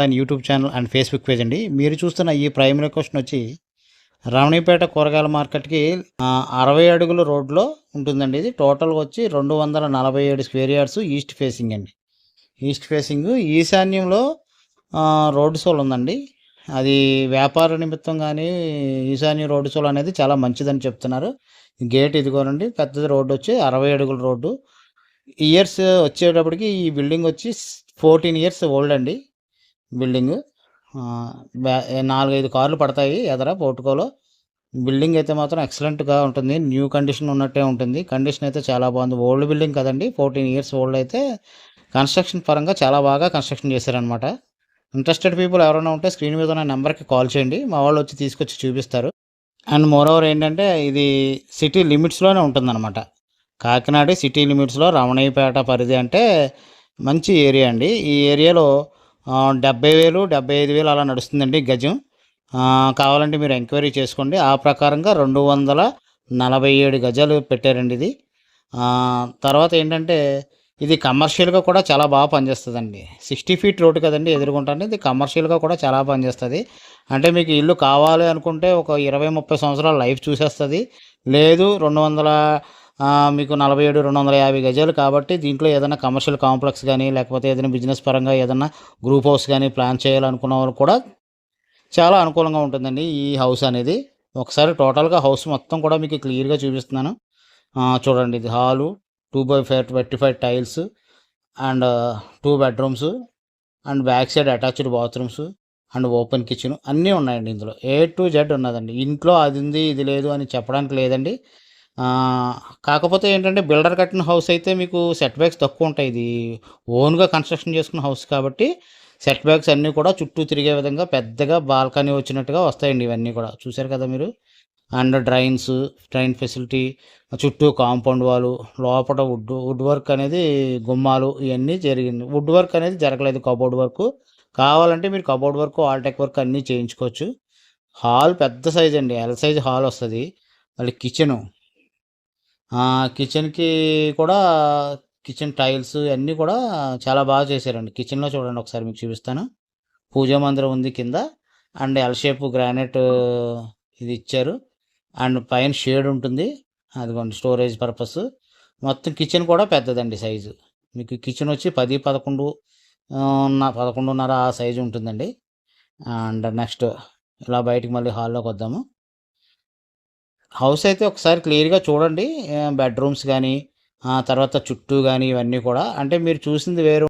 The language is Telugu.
And YouTube channel and Facebook page అండి. మీరు చూస్తున్న ఈ ప్రైమ్ లొకేషన్ వచ్చి రమణీపేట కూరగాయల మార్కెట్కి 60 అడుగుల రోడ్లో ఉంటుందండి. ఇది టోటల్ వచ్చి 247 స్క్వేర్ యార్డ్స్ ఈస్ట్ ఫేసింగ్ అండి. ఈస్ట్ ఫేసింగ్ ఈశాన్యంలో రోడ్డు సోల్ ఉందండి. అది వ్యాపార నిమిత్తం కానీ ఈశాన్య రోడ్డు సోల్ అనేది చాలా మంచిదని చెప్తున్నారు. గేట్ ఇదిగోనండి, పెద్దది రోడ్డు వచ్చి 60 అడుగుల రోడ్డు. ఇయర్స్ వచ్చేటప్పటికి ఈ బిల్డింగ్ వచ్చి 14 ఇయర్స్ ఓల్డ్ అండి. బిల్డింగ్ 4-5 కార్లు పడతాయి ఎదర పోర్టుకోలో. బిల్డింగ్ అయితే మాత్రం ఎక్సలెంట్గా ఉంటుంది, న్యూ కండిషన్ ఉన్నట్టే ఉంటుంది. కండిషన్ అయితే చాలా బాగుంది. ఓల్డ్ బిల్డింగ్ కదండి, 14 ఇయర్స్ ఓల్డ్ అయితే కన్స్ట్రక్షన్ పరంగా చాలా బాగా కన్స్ట్రక్షన్ చేశారనమాట. ఇంట్రెస్టెడ్ పీపుల్ ఎవరైనా ఉంటే స్క్రీన్ మీద ఉన్న నెంబర్కి కాల్ చేయండి, మా వాళ్ళు వచ్చి తీసుకొచ్చి చూపిస్తారు. అండ్ మోరోవర్ ఏంటంటే ఇది సిటీ లిమిట్స్లోనే ఉంటుందన్నమాట. కాకినాడ సిటీ లిమిట్స్లో రమణీపేట పరిధి అంటే మంచి ఏరియా అండి. ఈ ఏరియాలో 70,000 75,000 అలా నడుస్తుందండి గజం. కావాలంటే మీరు ఎంక్వైరీ చేసుకోండి. ఆ ప్రకారంగా 247 గజాలు పెట్టారండి ఇది. తర్వాత ఏంటంటే ఇది కమర్షియల్గా కూడా చాలా బాగా పనిచేస్తుందండి. 60 ఫీట్ రోడ్డు కదండి ఎదుర్కొంటాను. ఇది కమర్షియల్గా కూడా చాలా పనిచేస్తుంది. అంటే మీకు ఇల్లు కావాలి అనుకుంటే ఒక 20-30 సంవత్సరాల లైఫ్ చూసేస్తుంది. లేదు 200 మీకు 47 250 గజాలు కాబట్టి దీంట్లో ఏదైనా కమర్షియల్ కాంప్లెక్స్ కానీ లేకపోతే ఏదైనా బిజినెస్ పరంగా ఏదైనా గ్రూప్ హౌస్ కానీ ప్లాన్ చేయాలనుకున్న వాళ్ళు కూడా చాలా అనుకూలంగా ఉంటుందండి ఈ హౌస్ అనేది. ఒకసారి టోటల్గా హౌస్ మొత్తం కూడా మీకు క్లియర్గా చూపిస్తున్నాను. చూడండి, ఇది hall 2x5 25 tiles and 2 bedrooms and back side attached bathrooms and open kitchen అన్నీ ఉన్నాయండి. ఇందులో A to Z ఉన్నదండి. ఇంట్లో అది ఉంది ఇది లేదు అని చెప్పడానికి లేదండి. కాకపోతే ఏంటంటే బిల్డర్ కట్టిన హౌస్ అయితే మీకు సెట్ బ్యాక్స్ తక్కువ ఉంటాయి. ఇది ఓన్గా కన్స్ట్రక్షన్ చేసుకున్న హౌస్ కాబట్టి సెట్ బ్యాక్స్ అన్నీ కూడా చుట్టూ తిరిగే విధంగా పెద్దగా బాల్కనీ వచ్చినట్టుగా వస్తాయండి. ఇవన్నీ కూడా చూశారు కదా మీరు. అండ్ డ్రైన్ ఫెసిలిటీ, చుట్టూ కాంపౌండ్ వాళ్ళు, లోపల వుడ్ వర్క్ అనేది గుమ్మాలు ఇవన్నీ జరిగింది. వుడ్ వర్క్ అనేది జరగలేదు, కబోర్డ్ వర్క్. కావాలంటే మీరు కబోర్డ్ వర్క్ ఆల్టెక్ వర్క్ అన్నీ చేయించుకోవచ్చు. హాల్ పెద్ద సైజ్ అండి, ఎల్ సైజ్ హాల్ వస్తుంది. మళ్ళీ కిచెన్కి కూడా కిచెన్ టైల్స్ అన్నీ కూడా చాలా బాగా చేశారండి. కిచెన్లో చూడండి, ఒకసారి మీకు చూపిస్తాను. పూజా మందిరం ఉంది కింద అండ్ ఎల్ షేప్ గ్రానైట్ ఇది ఇచ్చారు. అండ్ పైన షేడ్ ఉంటుంది, అదిగోండి స్టోరేజ్ పర్పస్. మొత్తం కిచెన్ కూడా పెద్దదండి సైజు. మీకు కిచెన్ వచ్చి 10-11 11.5 ఆ సైజు ఉంటుందండి. అండ్ నెక్స్ట్ ఇలా బయటికి మళ్ళీ హాల్లోకి వద్దాము. హౌస్ అయితే ఒకసారి క్లియర్గా చూడండి. బెడ్రూమ్స్ కానీ తర్వాత చుట్టూ కానీ ఇవన్నీ కూడా అంటే మీరు చూసింది వేరు.